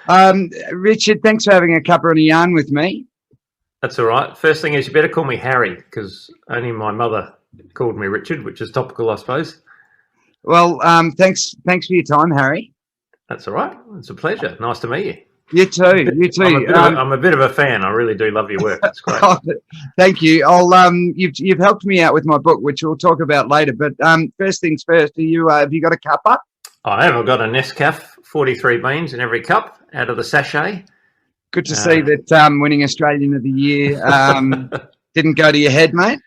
Um, Richard, thanks for having a cuppa and a yarn with me. That's all right. First thing is you better call me Harry, because only my mother called me Richard, which is topical, I suppose. Well, thanks for your time, Harry. That's all right. It's a pleasure. Nice to meet you. You too. You too. I'm a bit of a fan. I really do love your work. It's great. Thank you. You've helped me out with my book, which we'll talk about later. But first things first. Have you got a cuppa? I have. I've got a Nescafé, 43 beans in every cup out of the sachet. Good to see that winning Australian of the Year didn't go to your head, mate.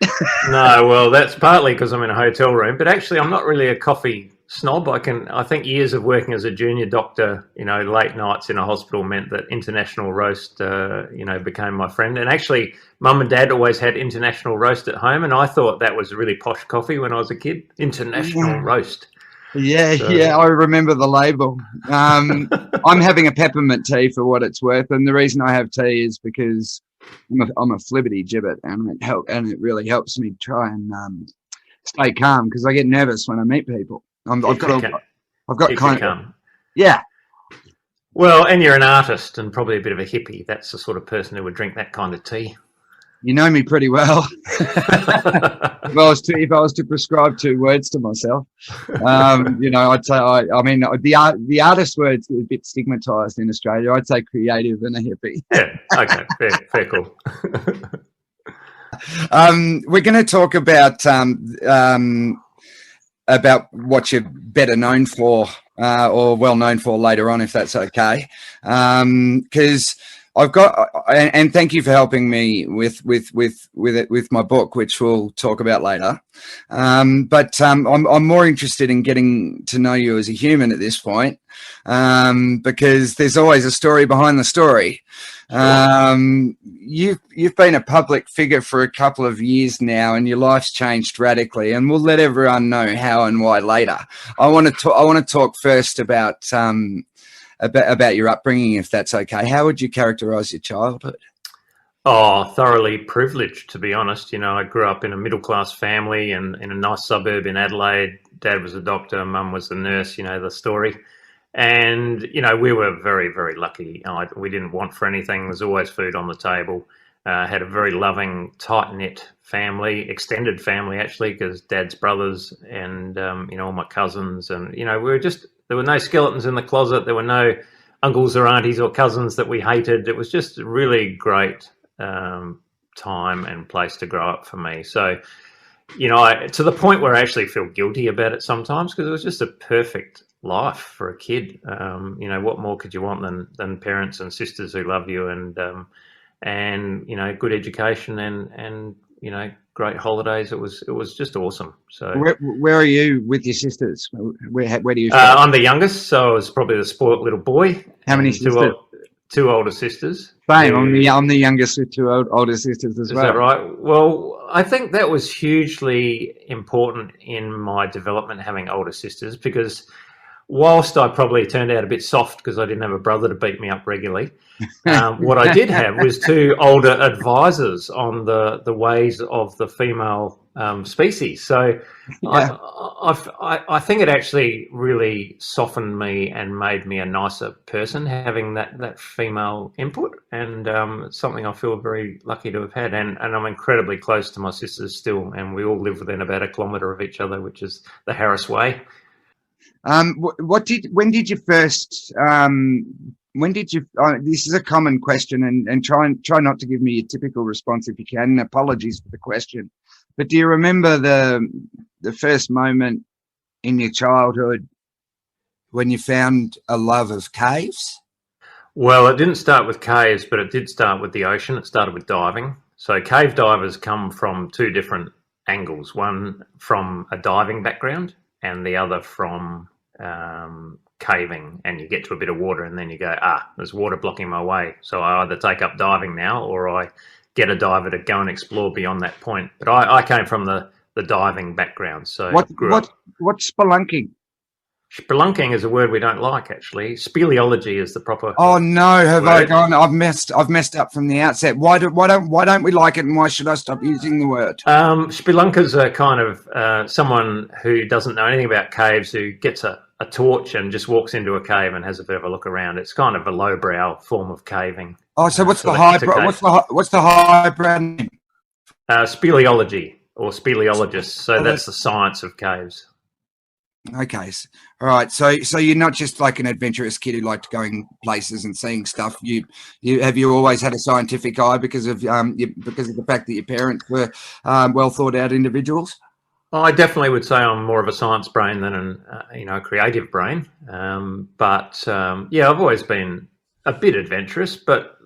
No, well, that's partly because I'm in a hotel room, but actually I'm not really a coffee snob. I think years of working as a junior doctor, late nights in a hospital meant that International Roast, became my friend. And actually, Mum and Dad always had International Roast at home, and I thought that was really posh coffee when I was a kid. International Roast. Yeah, I remember the label. I'm having a peppermint tea for what it's worth, and the reason I have tea is because I'm a flibbity gibbet, and it really helps me try and stay calm because I get nervous when I meet people. I've got kind of, yeah. Well, and you're an artist and probably a bit of a hippie. That's the sort of person who would drink that kind of tea. You know me pretty well. If I was to prescribe 2 words to myself, I'd say the artist word's a bit stigmatized in Australia. I'd say creative and a hippie. Yeah. Okay. Fair call. We're going to talk about what you're better known for or well known for later on, if that's okay, because. I've got, and thank you for helping me with my book, which we'll talk about later. But I'm more interested in getting to know you as a human at this point, because there's always a story behind the story. You've been a public figure for a couple of years now, and your life's changed radically. And we'll let everyone know how and why later. I want to talk first about your upbringing, if that's okay. How would you characterize your childhood? Oh, thoroughly privileged, to be honest. I grew up in a middle-class family and in a nice suburb in Adelaide. Dad was a doctor, Mum was a nurse, the story. And, we were very, very lucky. We didn't want for anything. There's always food on the table. Had a very loving, tight-knit family, extended family, actually, because Dad's brothers and, all my cousins. And, we were just... There were no skeletons in the closet. There were no uncles or aunties or cousins that we hated. It was just a really great time and place to grow up for me. So, to the point where I actually feel guilty about it sometimes, because it was just a perfect life for a kid. What more could you want than parents and sisters who love you and good education and great holidays. It was just awesome. So where are you with your sisters? Where do you? I'm the youngest, so I was probably the spoilt little boy. How many sisters? Two older sisters. Same. I'm the youngest with 2 older sisters as well. Is that right? Well, I think that was hugely important in my development, having older sisters, because whilst I probably turned out a bit soft because I didn't have a brother to beat me up regularly, what I did have was 2 older advisors on the ways of the female species. So yeah. I think it actually really softened me and made me a nicer person, having that female input, and it's something I feel very lucky to have had. And I'm incredibly close to my sisters still, and we all live within about 1 kilometre of each other, which is the Harris Way. When did you first, this is a common question, and try not to give me a typical response if you can, and apologies for the question, but do you remember the first moment in your childhood when you found a love of caves? Well, it didn't start with caves, but it did start with the ocean. It started with diving. So cave divers come from 2 different angles, one from a diving background and the other from caving, and you get to a bit of water and then you go, there's water blocking my way. So I either take up diving now or I get a diver to go and explore beyond that point. But I came from the diving background. So what's spelunking? Spelunking is a word we don't like, actually. Speleology is the proper. Oh no, have I word. gone? I've messed up from the outset. Why don't we like it, and why should I stop using the word? Spelunkers are kind of someone who doesn't know anything about caves, who gets a torch and just walks into a cave and has a bit of a look around. It's kind of a lowbrow form of caving. Oh, so what's the highbrow? What's the highbrow name? Speleology or speleologists. So that's the science of caves. Okay, all right. So you're not just like an adventurous kid who liked going places and seeing stuff. You always had a scientific eye because of the fact that your parents were well thought out individuals. I definitely would say I'm more of a science brain than a creative brain. But I've always been a bit adventurous, but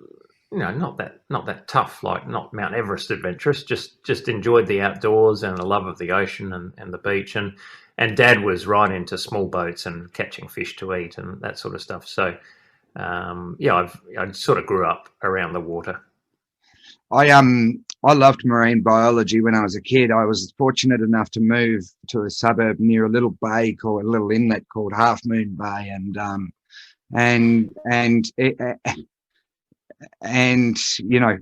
not that tough, like not Mount Everest adventurous. Just enjoyed the outdoors and the love of the ocean and the beach. And Dad was right into small boats and catching fish to eat and that sort of stuff. So I sort of grew up around the water. I loved marine biology when I was a kid. I was fortunate enough to move to a suburb near a little inlet called Half Moon Bay, and the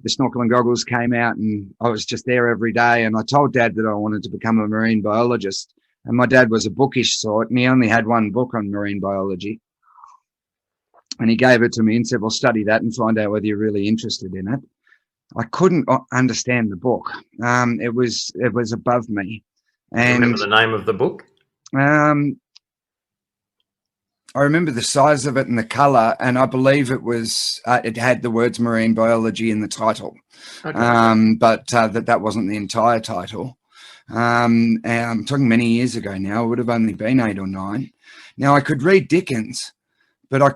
snorkeling goggles came out, and I was just there every day. And I told Dad that I wanted to become a marine biologist. And my dad was a bookish sort, and he only had one book on marine biology. And he gave it to me and said, well, study that and find out whether you're really interested in it. I couldn't understand the book. It was above me. And remember the name of the book? I remember the size of it and the color, and I believe it had the words marine biology in the title. Okay. But that wasn't the entire title. And I'm talking many years ago now. I would have only been 8 or 9. Now I could read Dickens, but I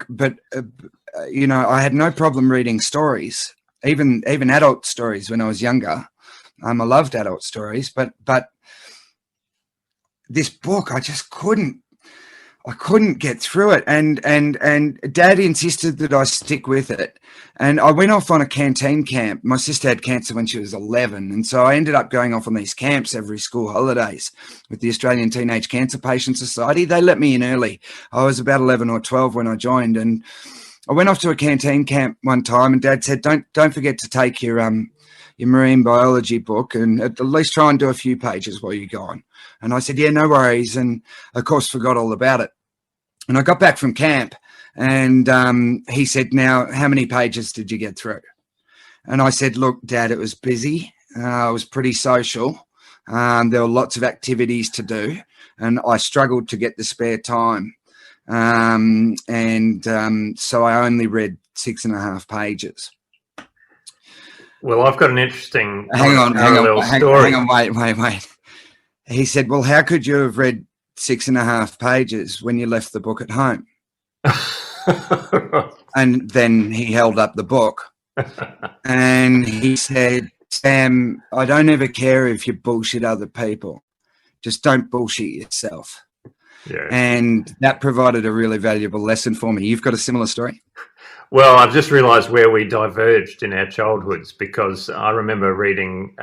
had no problem reading stories, even adult stories when I was younger. I loved adult stories, but this book, I just couldn't get through it. And Dad insisted that I stick with it. And I went off on a canteen camp. My sister had cancer when she was 11. And so I ended up going off on these camps every school holidays with the Australian Teenage Cancer Patient Society. They let me in early. I was about 11 or 12 when I joined. And I went off to a canteen camp one time, and Dad said, don't forget to take your marine biology book, and at least try and do a few pages while you're gone. And I said, yeah, no worries. And of course, forgot all about it. And I got back from camp, and he said, now, how many pages did you get through? And I said, look, Dad, it was busy. I was pretty social. There were lots of activities to do, and I struggled to get the spare time. So I only read 6.5 pages. Well, I've got an interesting story. Hang on, wait. He said, well, how could you have read 6.5 pages when you left the book at home? And then he held up the book and he said, Sam, I don't ever care if you bullshit other people. Just don't bullshit yourself. Yeah. And that provided a really valuable lesson for me. You've got a similar story? Well, I've just realised where we diverged in our childhoods, because I remember reading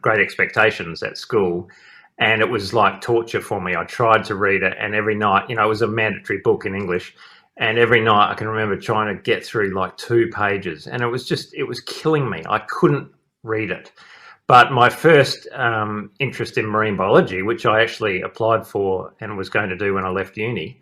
Great Expectations at school, and it was like torture for me. I tried to read it, and every night, it was a mandatory book in English, and every night I can remember trying to get through like 2 pages, and it was killing me. I couldn't read it. But my first interest in marine biology, which I actually applied for and was going to do when I left uni,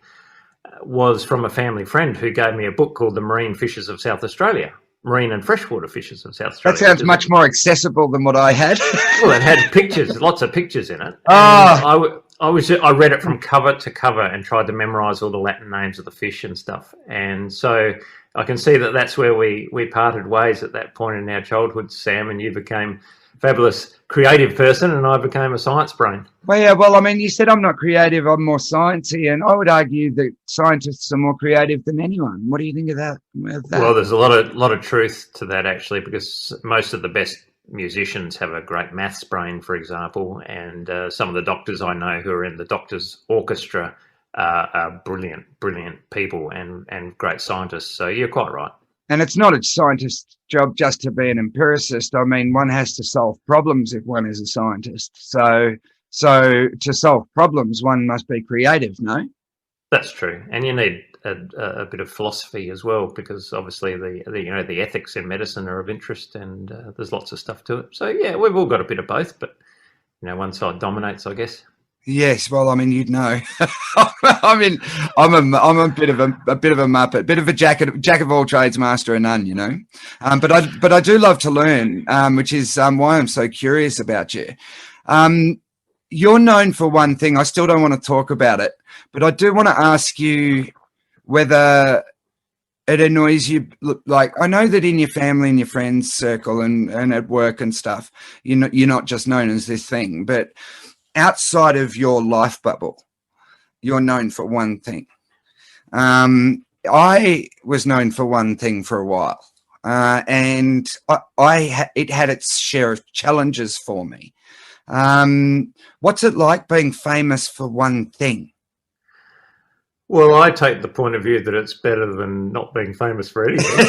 was from a family friend who gave me a book called The Marine Fishes of South Australia, Marine and Freshwater Fishes of South Australia. That sounds much more accessible than what I had. Well, it had pictures, lots of pictures in it. Oh. I read it from cover to cover and tried to memorize all the Latin names of the fish and stuff. And so I can see that that's where we parted ways at that point in our childhood, Sam, and you became a fabulous creative person and I became a science brain. Well, yeah, well, I mean, you said I'm not creative, I'm more sciencey, and I would argue that scientists are more creative than anyone. What do you think of that? Well, there's a lot of truth to that, actually, because most of the best musicians have a great maths brain, for example, and some of the doctors I know who are in the doctors' orchestra are brilliant people and great scientists. So you're quite right. And it's not a scientist's job just to be an empiricist. I mean, one has to solve problems if one is a scientist. So to solve problems, one must be creative, no? That's true, and you need a bit of philosophy as well, because obviously the ethics in medicine are of interest, and there's lots of stuff to it. So yeah, we've all got a bit of both, but one side dominates, I guess. Yes, well, I mean, you'd know. I mean, I'm a bit of a muppet, bit of a jack of all trades, master of none, but I do love to learn, which is why I'm so curious about you. You're known for one thing. I still don't want to talk about it, but I do want to ask you whether it annoys you. Like, I know that in your family and your friends circle and at work and stuff, you're not just known as this thing, but outside of your life bubble, you're known for one thing. I was known for one thing for a while, and it had its share of challenges for me. What's it like being famous for one thing? Well, I take the point of view that it's better than not being famous for anything.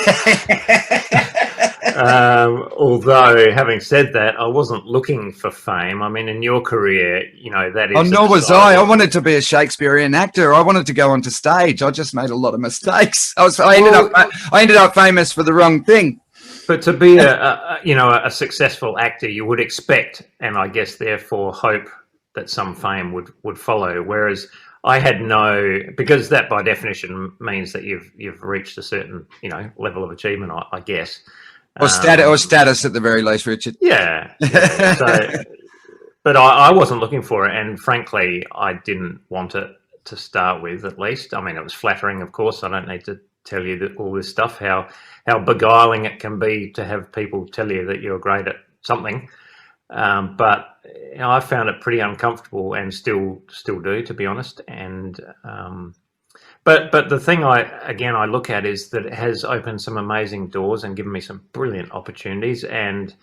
Although, having said that, I wasn't looking for fame. I mean, in your career, that is... Oh, nor was I. I wanted to be a Shakespearean actor. I wanted to go onto stage. I just made a lot of mistakes. I ended up famous for the wrong thing. But to be a successful actor, you would expect, and I guess therefore hope, that some fame would follow. Whereas I had because that by definition means that you've reached a certain level of achievement, I guess. Or status at the very least, Richard. Yeah. So, but I wasn't looking for it, and frankly, I didn't want it to start with. At least, I mean, it was flattering, of course. I don't need to tell you that all this stuff, how beguiling it can be to have people tell you that you're great at something. But I found it pretty uncomfortable, and still do, to be honest. And but the thing I look at is that it has opened some amazing doors and given me some brilliant opportunities. And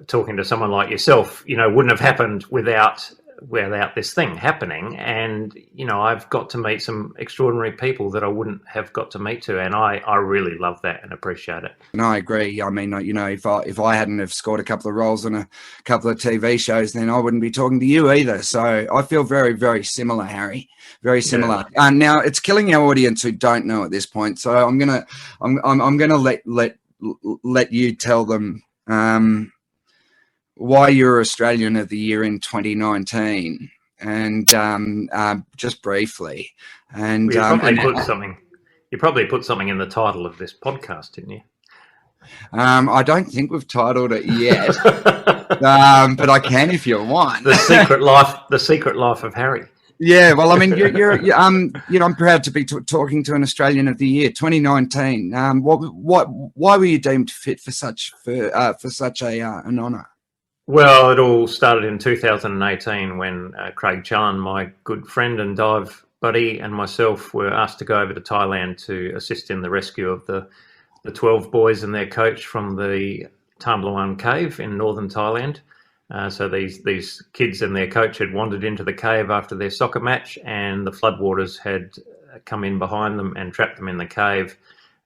talking to someone like yourself, wouldn't have happened without this thing happening. And I've got to meet some extraordinary people that I wouldn't have got to meet to, and I really love that and appreciate it. And I agree. I mean, if I hadn't have scored a couple of roles on a couple of TV shows, then I wouldn't be talking to you either. So I feel very, very similar, Harry. Very similar. Yeah. Now it's killing our audience who don't know at this point. So I'm gonna let you tell them why you're Australian of the Year in 2019, and just briefly. And you probably put something in the title of this podcast, didn't you? I don't think we've titled it yet, but I can if you want. The Secret Life of Harry. Yeah, well, I mean, I'm proud to be talking to an Australian of the Year, 2019. Why were you deemed fit for such an honour? Well, it all started in 2018 when Craig Challen, my good friend and dive buddy, and myself were asked to go over to Thailand to assist in the rescue of the 12 boys and their coach from the Tham Luang cave in northern Thailand. So these kids and their coach had wandered into the cave after their soccer match, and the floodwaters had come in behind them and trapped them in the cave.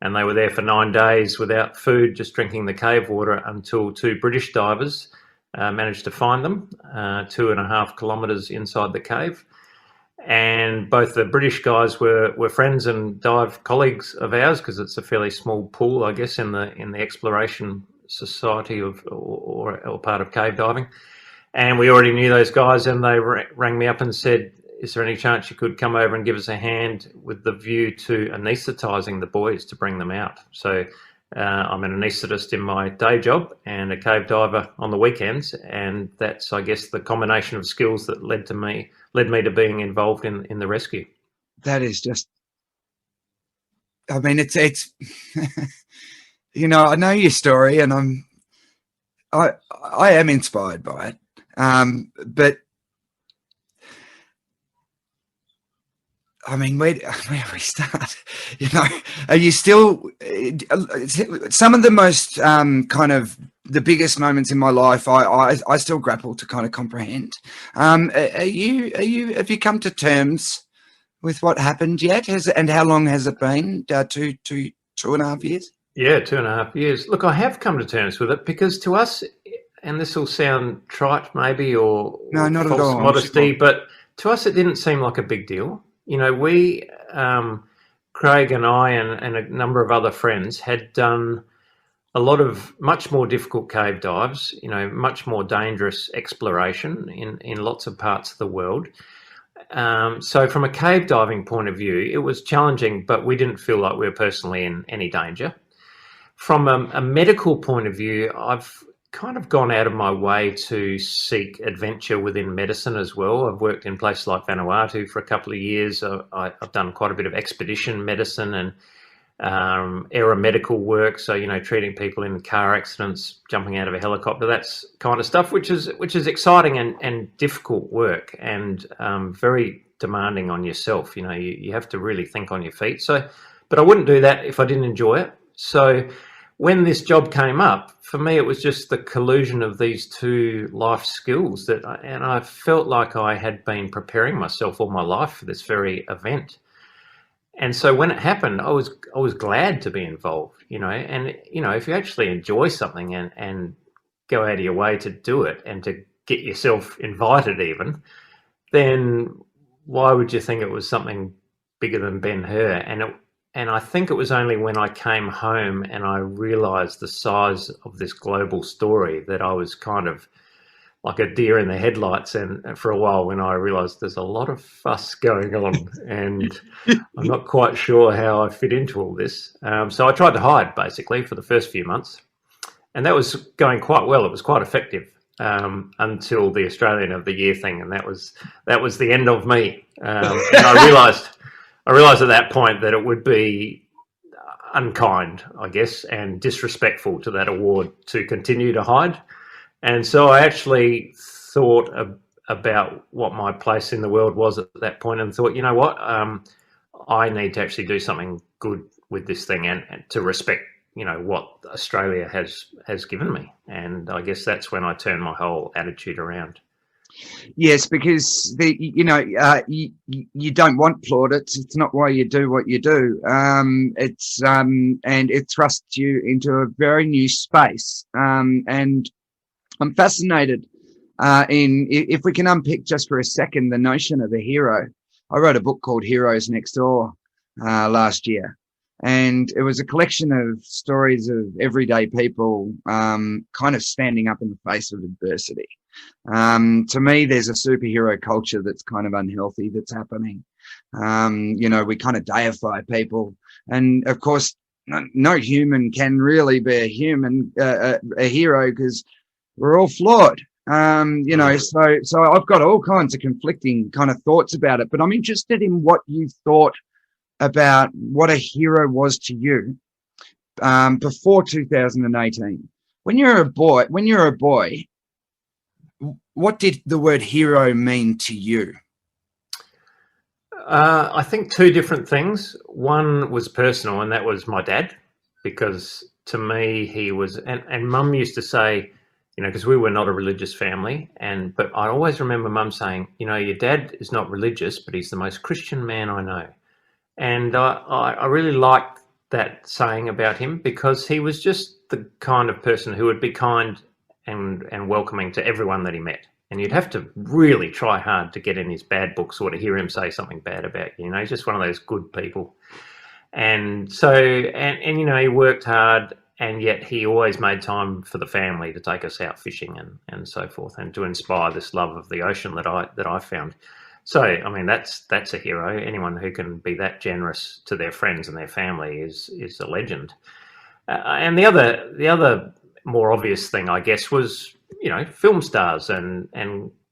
And they were there for 9 days without food, just drinking the cave water, until 2 British divers managed to find them 2.5 kilometres inside the cave. And both the British guys were friends and dive colleagues of ours, because it's a fairly small pool, I guess, in the exploration society or part of cave diving. And we already knew those guys, and they rang me up and said, is there any chance you could come over and give us a hand, with the view to anaesthetising the boys to bring them out? So I'm an anaesthetist in my day job and a cave diver on the weekends, and that's, I guess, the combination of skills that led me to being involved in the rescue. That is just, I mean, it's I know your story, and I am inspired by it, but I mean, where do we start? Are you still some of the most kind of the biggest moments in my life? I still grapple to kind of comprehend. Have you come to terms with what happened yet? And how long has it been? 2.5 years. Yeah, 2.5 years. Look, I have come to terms with it, because to us, and this will sound trite maybe, or no, not false at all, modesty, but to us it didn't seem like a big deal. You know, Craig and I and a number of other friends had done a lot of much more difficult cave dives, you know, much more dangerous exploration in lots of parts of the world. So from a cave diving point of view, it was challenging, but we didn't feel like we were personally in any danger. From a medical point of view, I've kind of gone out of my way to seek adventure within medicine as well. I've worked in places like Vanuatu for a couple of years. I've done quite a bit of expedition medicine and aeromedical work, so you know, treating people in car accidents, jumping out of a helicopter, that's kind of stuff, which is exciting and difficult work, and very demanding on yourself. You know, you have to really think on your feet. So, but I wouldn't do that if I didn't enjoy it. So when this job came up, for me, it was just the collusion of these two life skills and I felt like I had been preparing myself all my life for this very event. And so when it happened, I was glad to be involved, you know, and, you know, if you actually enjoy something and go out of your way to do it and to get yourself invited even, then why would you think it was something bigger than Ben-Hur? And I think it was only when I came home and I realized the size of this global story that I was kind of like a deer in the headlights. And for a while, when I realized there's a lot of fuss going on and I'm not quite sure how I fit into all this. So I tried to hide basically for the first few months, and that was going quite well. It was quite effective until the Australian of the Year thing. And that was the end of me. And I realized at that point that it would be unkind, I guess, and disrespectful to that award to continue to hide. And so I actually thought about what my place in the world was at that point, and thought, you know what, I need to actually do something good with this thing and to respect, you know, what Australia has given me. And I guess that's when I turned my whole attitude around. Yes, because you don't want plaudits. It's not why you do what you do. And it thrusts you into a very new space. And I'm fascinated if we can unpick just for a second the notion of a hero. I wrote a book called Heroes Next Door last year, and it was a collection of stories of everyday people kind of standing up in the face of adversity. To me, there's a superhero culture that's kind of unhealthy that's happening. You know, we kind of deify people, and of course, no human can really be a hero, because we're all flawed. You know, so I've got all kinds of conflicting kind of thoughts about it, but I'm interested in what you thought about what a hero was to you before 2018. When you're a boy, what did the word hero mean to you? I think two different things. One was personal, and that was my dad, because to me he was, and Mum used to say, you know, because we were not a religious family, but I always remember Mum saying, you know, your dad is not religious, but he's the most Christian man I know. And I really liked that saying about him, because he was just the kind of person who would be kind and welcoming to everyone that he met. And you'd have to really try hard to get in his bad books or to hear him say something bad about you. You know, he's just one of those good people. And so, and you know, he worked hard, and yet he always made time for the family to take us out fishing and so forth, and to inspire this love of the ocean that I found. So, I mean, that's a hero. Anyone who can be that generous to their friends and their family is a legend. And the other more obvious thing, I guess, was, you know, film stars and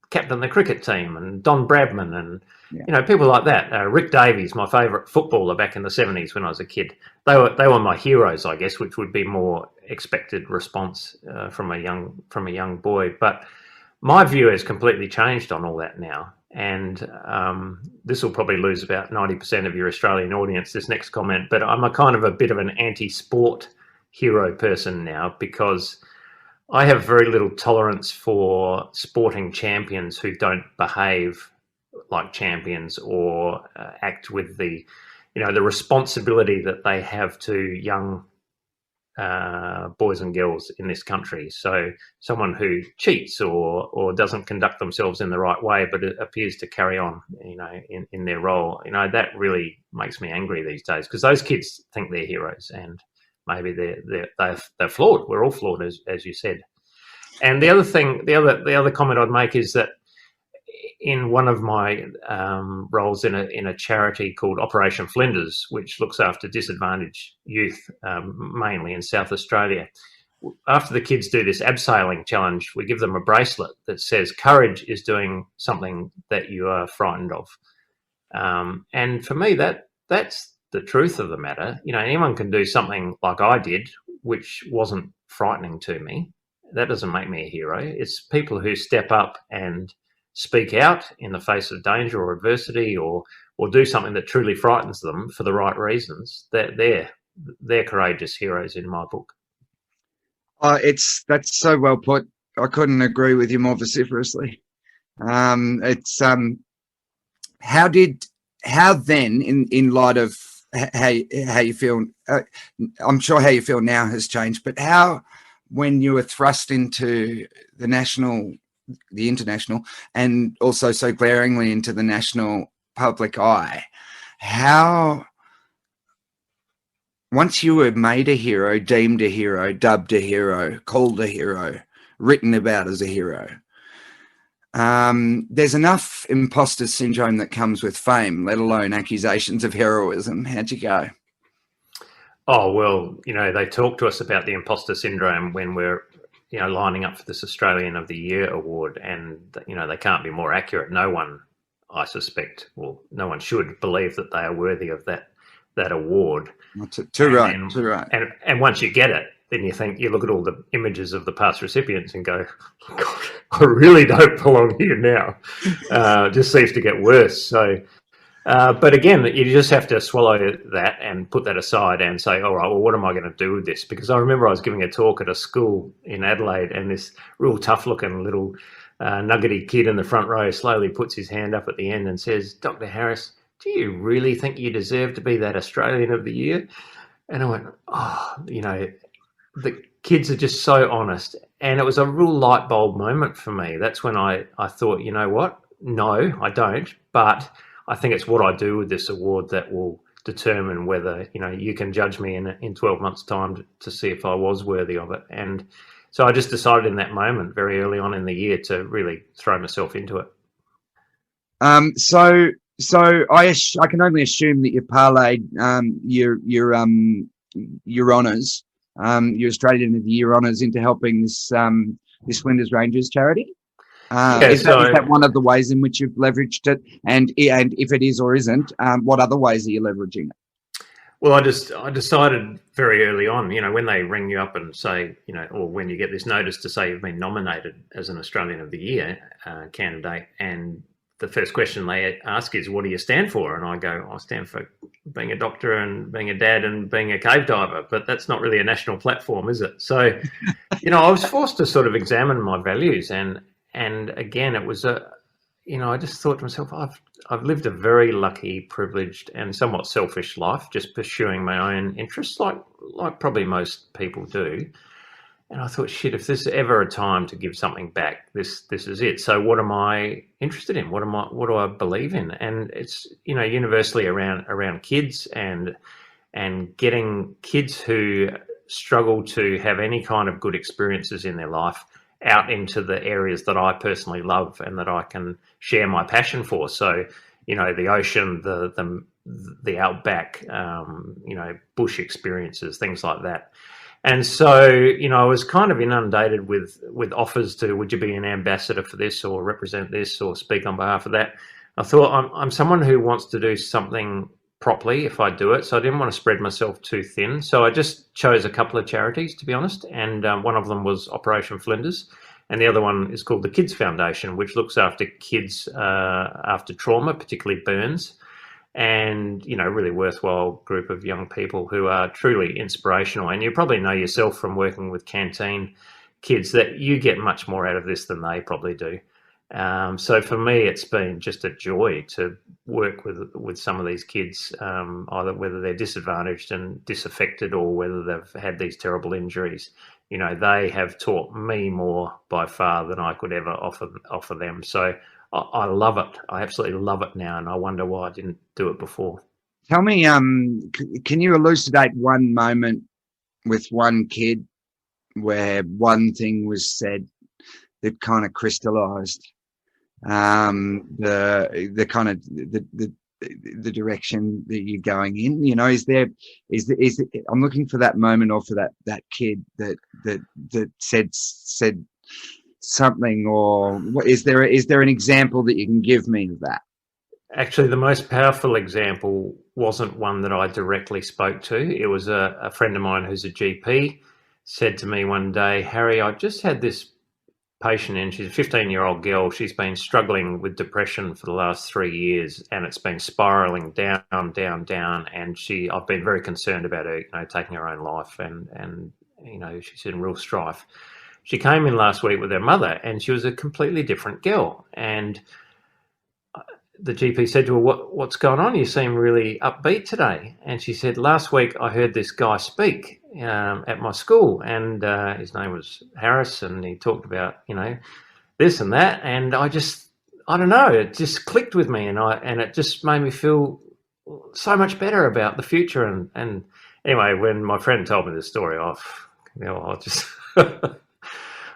captain the cricket team, and Don Bradman, and you know, people like that. Rick Davies, my favourite footballer back in the 70s when I was a kid. They were my heroes, I guess, which would be more expected response from a young boy. But my view has completely changed on all that now. And this will probably lose about 90% of your Australian audience, this next comment, but I'm a bit of an anti-sport hero person now, because I have very little tolerance for sporting champions who don't behave like champions or act with the responsibility that they have to young boys and girls in this country. So someone who cheats or doesn't conduct themselves in the right way, but it appears to carry on, in their role, that really makes me angry these days, because those kids think they're heroes, and maybe they're flawed. We're all flawed, as you said. And the other comment I'd make is that in one of my roles in a charity called Operation Flinders, which looks after disadvantaged youth, mainly in South Australia, after the kids do this abseiling challenge, we give them a bracelet that says courage is doing something that you are frightened of. And for me, that's the truth of the matter. Anyone can do something like I did, which wasn't frightening to me. That doesn't make me a hero. It's people who step up and speak out in the face of danger or adversity, or do something that truly frightens them for the right reasons. They're courageous heroes in my book. That's so well put. I couldn't agree with you more vociferously. How then, in light of how you feel, I'm sure how you feel now has changed, but how, when you were thrust into the international, and also so glaringly into the national public eye, how, once you were made a hero, deemed a hero, dubbed a hero, called a hero, written about as a hero, there's enough imposter syndrome that comes with fame, let alone accusations of heroism. How'd you go? Oh, well, they talk to us about the imposter syndrome when we're, lining up for this Australian of the Year award, and, they can't be more accurate. No one, I suspect, no one should believe that they are worthy of that award. Too right. And once you get it, then you look at all the images of the past recipients and go, God, I really don't belong here now. It just seems to get worse. So, but again, you just have to swallow that and put that aside and say, all right, well, what am I going to do with this? Because I remember I was giving a talk at a school in Adelaide, and this real tough-looking little nuggety kid in the front row slowly puts his hand up at the end and says, Dr. Harris, do you really think you deserve to be that Australian of the Year? And I went, the kids are just so honest. And it was a real light bulb moment for me. That's when I thought, you know what? No, I don't. But I think it's what I do with this award that will determine whether, you can judge me in 12 months' time to see if I was worthy of it. And so I just decided in that moment, very early on in the year, to really throw myself into it. So I can only assume that you parlayed your honours, your Australian of the Year honours, into helping this Flinders Rangers charity. Is that one of the ways in which you've leveraged it? And if it is or isn't, what other ways are you leveraging it? Well, I decided very early on, when they ring you up and say, or when you get this notice to say you've been nominated as an Australian of the Year candidate, and the first question they ask is, what do you stand for? And I go, I stand for being a doctor and being a dad and being a cave diver, but that's not really a national platform, is it? So, I was forced to sort of examine my values, and again, it was I just thought to myself, I've lived a very lucky, privileged, and somewhat selfish life, just pursuing my own interests, like probably most people do. And I thought, shit, if there's ever a time to give something back, this is it. So what am I interested in? What do I believe in? And it's, universally around kids and getting kids who struggle to have any kind of good experiences in their life out into the areas that I personally love and that I can share my passion for. So, the ocean, the outback, bush experiences, things like that. And so, I was kind of inundated with offers to, would you be an ambassador for this, or represent this, or speak on behalf of that? I thought, I'm someone who wants to do something properly if I do it, so I didn't want to spread myself too thin. So I just chose a couple of charities, to be honest, and one of them was Operation Flinders, and the other one is called the Kids Foundation, which looks after kids after trauma, particularly burns, and really worthwhile group of young people who are truly inspirational. And you probably know yourself from working with canteen kids that you get much more out of this than they probably do. So for me, it's been just a joy to work with some of these kids, either whether they're disadvantaged and disaffected or whether they've had these terrible injuries. You know, they have taught me more by far than I could ever offer them. So I love it. I absolutely love it now, and I wonder why I didn't do it before. Tell me, can you elucidate one moment with one kid where one thing was said that kind of crystallized the kind of the direction that you're going in? You know, is I'm looking for that moment, or for that kid that said something, or is there an example that you can give me of that? Actually, the most powerful example wasn't one that I directly spoke to. It was a friend of mine who's a GP said to me one day, "Harry, I just had this patient in. She's a 15-year-old girl. She's been struggling with depression for the last 3 years, and it's been spiraling down. And I've been very concerned about her, taking her own life, and she's in real strife. She came in last week with her mother, and she was a completely different girl. And the GP said to her, what's going on? You seem really upbeat today." And she said, "Last week I heard this guy speak at my school, and his name was Harris, and he talked about, this and that. And I don't know, it just clicked with me, and it just made me feel so much better about the future." And anyway, when my friend told me this story, I just...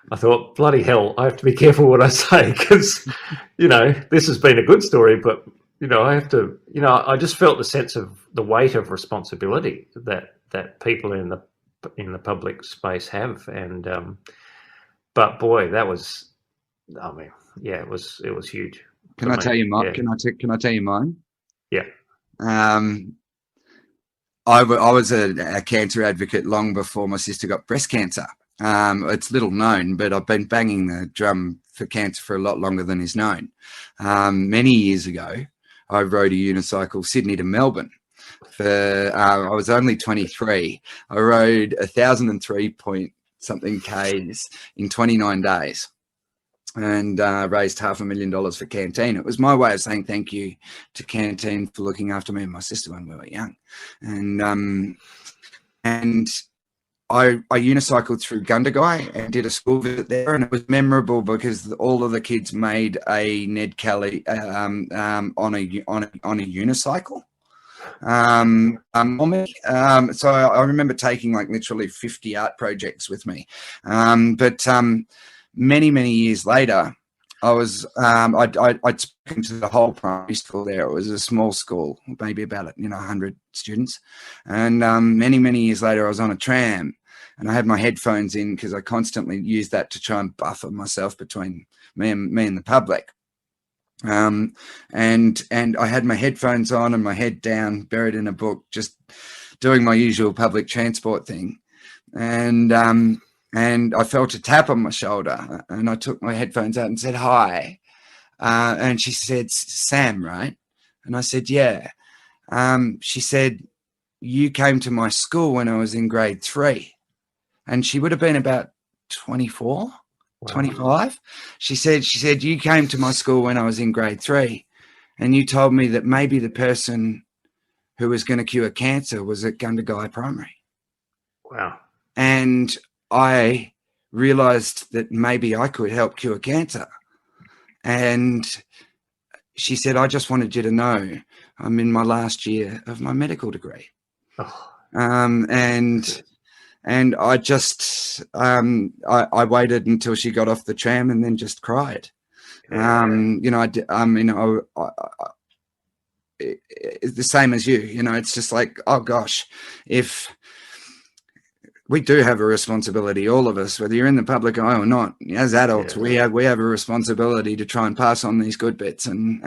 I thought, bloody hell, I have to be careful what I say, because, this has been a good story, but, I have to, I just felt the sense of the weight of responsibility that people in the public space have. And, but boy, that was, it was huge. Can I tell you mine? Yeah. Can I tell you mine? Yeah. I was a cancer advocate long before my sister got breast cancer. It's little known, but I've been banging the drum for cancer for a lot longer than is known. Many years ago, I rode a unicycle Sydney to Melbourne. I was only 23. I rode 1,003 point something Ks in 29 days, and raised $500,000 for Canteen. It was my way of saying thank you to Canteen for looking after me and my sister when we were young. And I unicycled through Gundagai and did a school visit there, and it was memorable because all of the kids made a Ned Kelly on a unicycle. So I remember taking like literally 50 art projects with me. But many years later, I'd spoken to the whole primary school there. It was a small school, maybe about 100 students. And many years later, I was on a tram, and I had my headphones in because I constantly used that to try and buffer myself between me and the public. And I had my headphones on and my head down, buried in a book, just doing my usual public transport thing. And I felt a tap on my shoulder, and I took my headphones out and said, "Hi." And she said, "Sam, right?" And I said, "Yeah." She said, "You came to my school when I was in grade 3. And she would have been about 24, wow. 25. She said, "You came to my school when I was in grade 3, and you told me that maybe the person who was going to cure cancer was at Gundagai Primary." Wow. And I realized that maybe I could help cure cancer. And she said, "I just wanted you to know I'm in my last year of my medical degree." Oh. And I just, I waited until she got off the tram and then just cried. Yeah. It's the same as you, it's just like, oh gosh, if we do have a responsibility, all of us, whether you're in the public eye or not, as adults, yeah. we have a responsibility to try and pass on these good bits and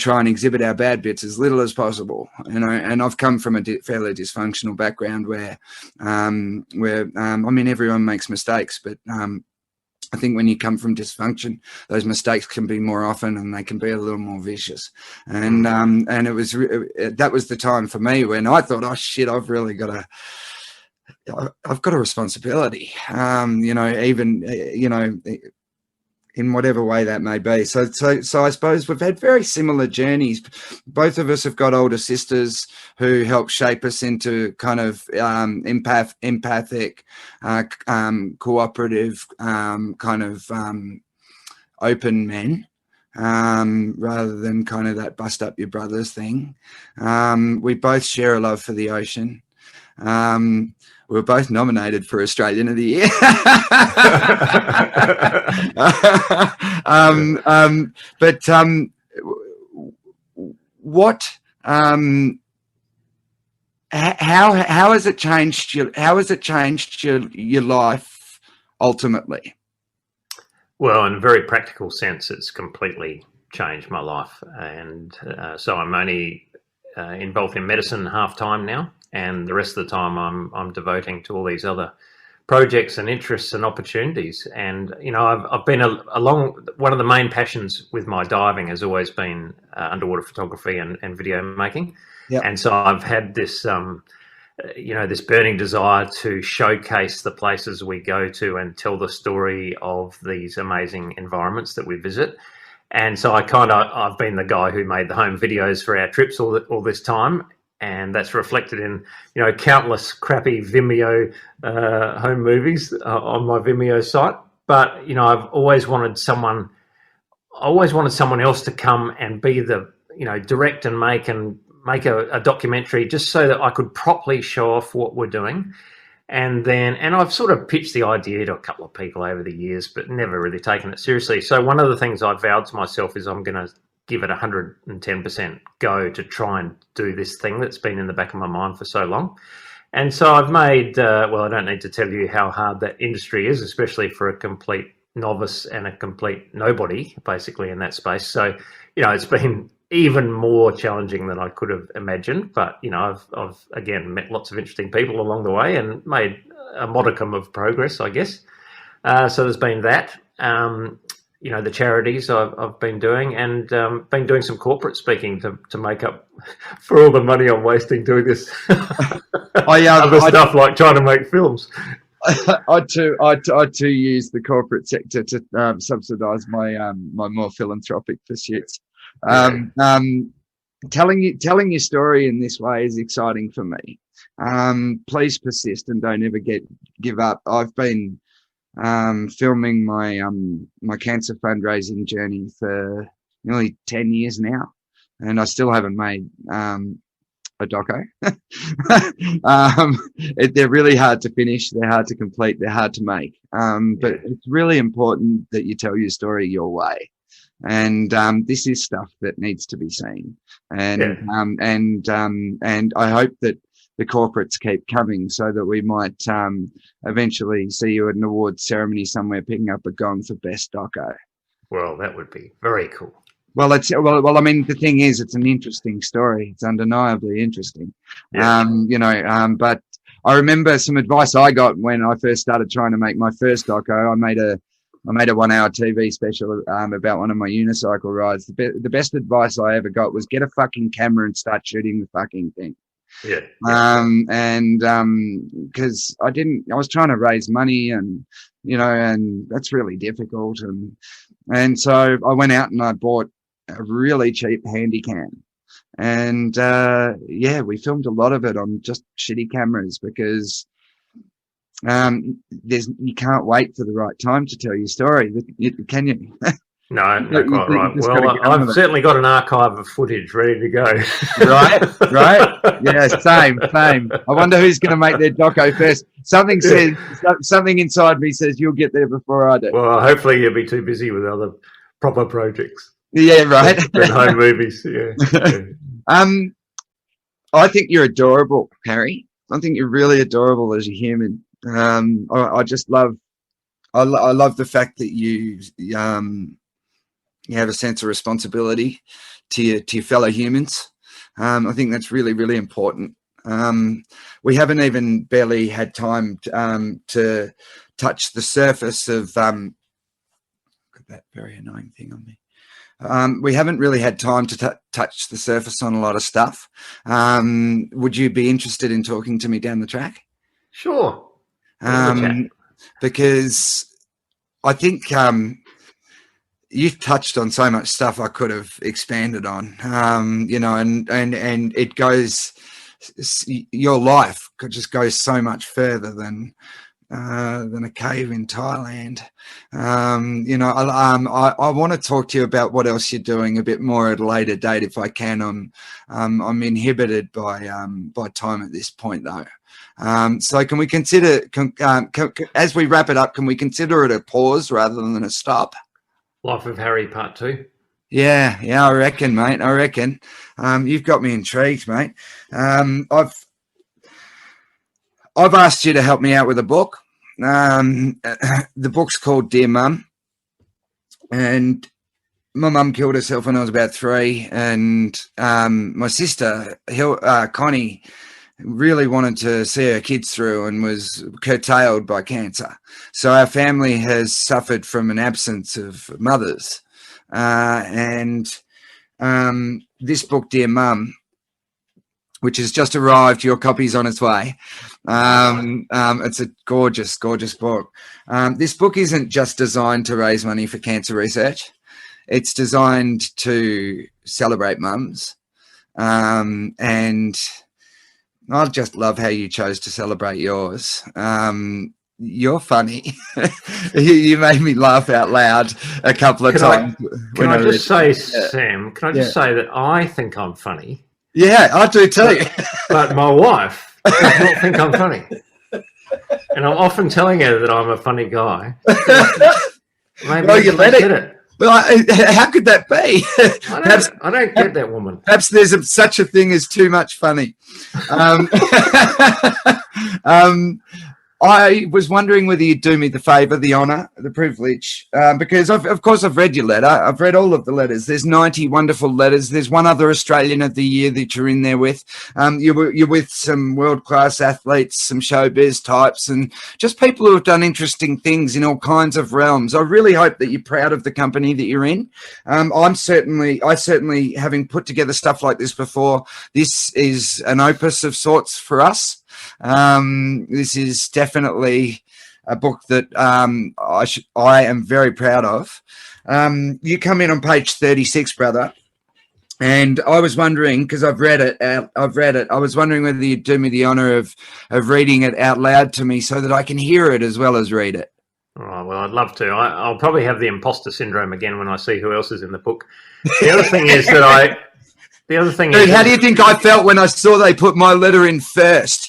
try and exhibit our bad bits as little as possible. And I've come from a fairly dysfunctional background where everyone makes mistakes, but I think when you come from dysfunction, those mistakes can be more often, and they can be a little more vicious. And that was the time for me when I thought, oh shit, I've got a responsibility. in whatever way that may be. So I suppose we've had very similar journeys. Both of us have got older sisters who help shape us into kind of empathic, cooperative, kind of open men, rather than kind of that bust up your brothers thing. We both share a love for the ocean. We were both nominated for Australian of the Year. What? How has it changed your? How has it changed your life ultimately? Well, in a very practical sense, it's completely changed my life, and so I'm only involved in medicine half time now, and the rest of the time I'm devoting to all these other projects and interests and opportunities. And you know, I've been along. One of the main passions with my diving has always been underwater photography and video making. Yep. And so I've had this this burning desire to showcase the places we go to and tell the story of these amazing environments that we visit. And so I've been the guy who made the home videos for our trips all this time, and that's reflected in, you know, countless crappy Vimeo home movies on my Vimeo site. But you know, I've always wanted someone else to come and be the, you know, direct and make a documentary, just so that I could properly show off what we're doing. And I've sort of pitched the idea to a couple of people over the years, but never really taken it seriously. So one of the things I vowed to myself is I'm going to give it 110% go to try and do this thing that's been in the back of my mind for so long. And so I've made, I don't need to tell you how hard that industry is, especially for a complete novice and a complete nobody, basically, in that space. So, you know, it's been even more challenging than I could have imagined. But, you know, I've again met lots of interesting people along the way and made a modicum of progress, I guess. So there's been that. You know, the charities I've been doing, and been doing some corporate speaking to make up for all the money I'm wasting doing this other stuff like trying to make films. I too use the corporate sector to subsidise my my more philanthropic pursuits. Telling your story in this way is exciting for me. Please persist and don't ever give up. I've been filming my my cancer fundraising journey for nearly 10 years now, and I still haven't made a doco. They're really hard to finish, they're hard to complete, they're hard to make, but it's really important that you tell your story your way. And this is stuff that needs to be seen, and I hope that the corporates keep coming, so that we might eventually see you at an awards ceremony somewhere picking up a gong for best doco. Well, that would be very cool. Well, I mean, the thing is, it's an interesting story. It's undeniably interesting. Yeah. But I remember some advice I got when I first started trying to make my first doco. I made a 1 hour TV special about one of my unicycle rides. The best advice I ever got was get a fucking camera and start shooting the fucking thing. Yeah. Because I was trying to raise money, and you know, and that's really difficult. And so I went out and I bought a really cheap handy cam, and we filmed a lot of it on just shitty cameras, because you can't wait for the right time to tell your story, can you? No, not quite right. Well, I've certainly got an archive of footage ready to go. Right. Yeah, same. I wonder who's going to make their doco first. Something inside me says you'll get there before I do. Well, hopefully you'll be too busy with other proper projects. Yeah, right. Than home movies. Yeah. I think you're adorable, Harry. I think you're really adorable as a human. I just love. I love the fact that you have a sense of responsibility to your fellow humans. I think that's really, really important. We haven't even barely had time to touch the surface of that very annoying thing on me. We haven't really had time to touch the surface on a lot of stuff. Would you be interested in talking to me down the track? Sure. Because I think you've touched on so much stuff I could have expanded on, you know, and it goes, your life just goes so much further than a cave in Thailand. You know, I want to talk to you about what else you're doing a bit more at a later date if I can. I'm inhibited by time at this point though. So can we consider, as we wrap it up, can we consider it a pause rather than a stop? Life of Harry Part 2. Yeah, I reckon, mate. I reckon. You've got me intrigued, mate. I've asked you to help me out with a book. The book's called Dear Mum, and my mum killed herself when I was about 3, and my sister, Connie, really wanted to see her kids through and was curtailed by cancer. So our family has suffered from an absence of mothers. And this book, Dear Mum, which has just arrived, your copy's on its way. It's a gorgeous, gorgeous book. This book isn't just designed to raise money for cancer research. It's designed to celebrate mums. And I just love how you chose to celebrate yours. You're funny. You made me laugh out loud a couple of times. Can I just say, Sam, can I just say that I think I'm funny? Yeah, I do too. But my wife does not think I'm funny. And I'm often telling her that I'm a funny guy. Maybe well, you let it. Well, how could that be? I don't get that woman. Perhaps there's such a thing as too much funny. I was wondering whether you'd do me the favour, the honour, the privilege, because of course I've read your letter. I've read all of the letters. There's 90 wonderful letters. There's one other Australian of the Year that you're in there with. You're with some world-class athletes, some showbiz types, and just people who have done interesting things in all kinds of realms. I really hope that you're proud of the company that you're in. I certainly, having put together stuff like this before, this is an opus of sorts for us. This is definitely a book that I am very proud of. You come in on page 36, brother, and I was wondering, because I've read it. I was wondering whether you'd do me the honour of reading it out loud to me so that I can hear it as well as read it. All right, well, I'd love to. I'll probably have the imposter syndrome again when I see who else is in the book. The other thing is that Dude, how do you think I felt when I saw they put my letter in first?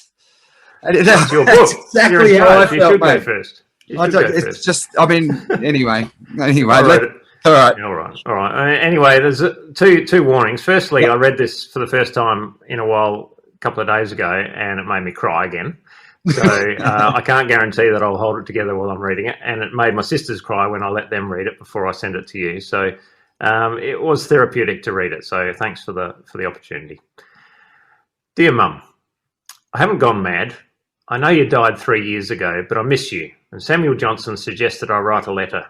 That's your book. That's exactly how I felt, you should mate. Go first. It's just, I mean, anyway. All right. Anyway, there's two warnings. Firstly, I read this for the first time in a while, a couple of days ago, and it made me cry again. So I can't guarantee that I'll hold it together while I'm reading it. And it made my sisters cry when I let them read it before I send it to you. So it was therapeutic to read it. So thanks for the opportunity. Dear Mum, I haven't gone mad. I know you died 3 years ago, but I miss you, and Samuel Johnson suggested I write a letter.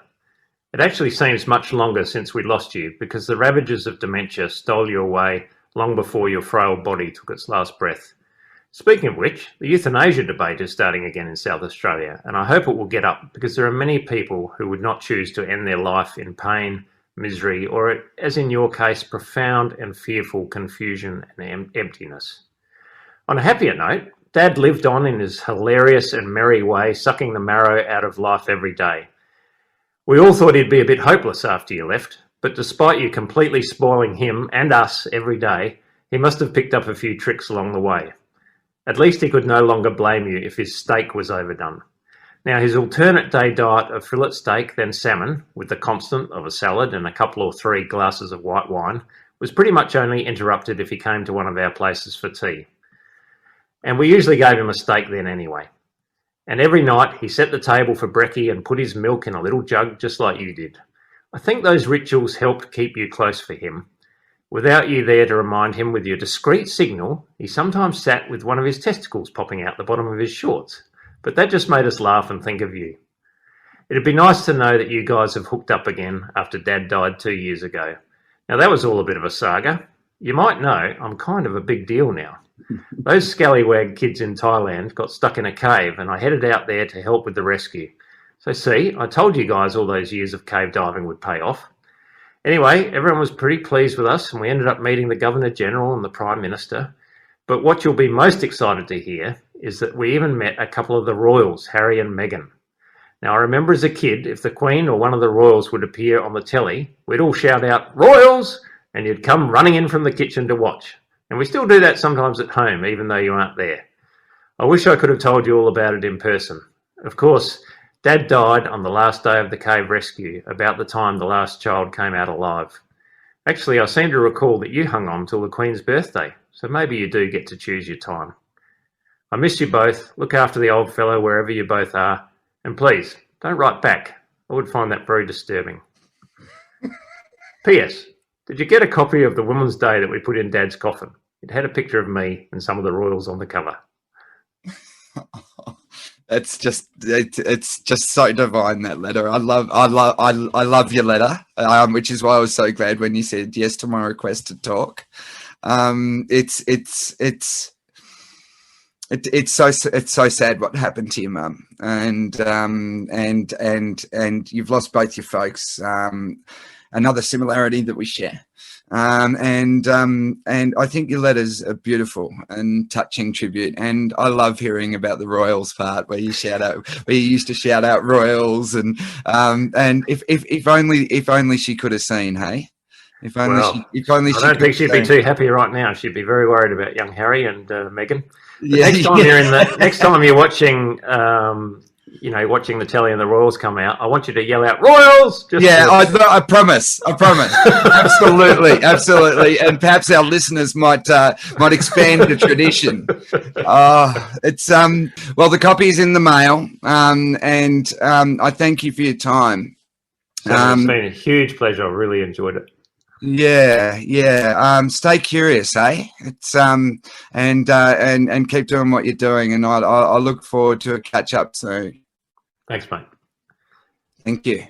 It actually seems much longer since we lost you, because the ravages of dementia stole you away long before your frail body took its last breath. Speaking of which, the euthanasia debate is starting again in South Australia, and I hope it will get up, because there are many people who would not choose to end their life in pain, misery, or, as in your case, profound and fearful confusion and emptiness. On a happier note, Dad lived on in his hilarious and merry way, sucking the marrow out of life every day. We all thought he'd be a bit hopeless after you left, but despite you completely spoiling him and us every day, he must have picked up a few tricks along the way. At least he could no longer blame you if his steak was overdone. Now, his alternate day diet of fillet steak, then salmon, with the constant of a salad and a couple or 3 glasses of white wine, was pretty much only interrupted if he came to one of our places for tea. And we usually gave him a steak then anyway. And every night he set the table for brekkie and put his milk in a little jug just like you did. I think those rituals helped keep you close for him. Without you there to remind him with your discreet signal, he sometimes sat with one of his testicles popping out the bottom of his shorts. But that just made us laugh and think of you. It'd be nice to know that you guys have hooked up again after Dad died 2 years ago. Now that was all a bit of a saga. You might know I'm kind of a big deal now. Those scallywag kids in Thailand got stuck in a cave and I headed out there to help with the rescue. So see, I told you guys all those years of cave diving would pay off. Anyway, everyone was pretty pleased with us, and we ended up meeting the Governor-General and the Prime Minister. But what you'll be most excited to hear is that we even met a couple of the royals, Harry and Meghan. Now, I remember as a kid, if the Queen or one of the royals would appear on the telly, we'd all shout out, "Royals!" and you'd come running in from the kitchen to watch. And we still do that sometimes at home, even though you aren't there. I wish I could have told you all about it in person. Of course, Dad died on the last day of the cave rescue, about the time the last child came out alive. Actually, I seem to recall that you hung on till the Queen's birthday, so maybe you do get to choose your time. I miss you both. Look after the old fellow wherever you both are. And please, don't write back. I would find that very disturbing. P.S. Did you get a copy of the Women's Day that we put in Dad's coffin? It had a picture of me and some of the royals on the cover. It's just so divine, that letter. I love your letter, which is why I was so glad when you said yes to my request to talk. It's so sad what happened to your mum, and you've lost both your folks. Another similarity that we share. And I think your letters are beautiful and touching tribute. And I love hearing about the royals part where you used to shout out royals, and if only she could have seen, hey? If only she I don't think she'd be too happy right now. She'd be very worried about young Harry and Meghan. Yeah, next time you're watching, watching the telly and the royals come out, I want you to yell out "Royals!" I promise. absolutely, and perhaps our listeners might expand the tradition. It's well, the copy is in the mail, and I thank you for your time. It's been a huge pleasure. I really enjoyed it. Yeah. Stay curious, eh? It's and keep doing what you're doing, and I look forward to a catch up soon. Thanks, mate. Thank you.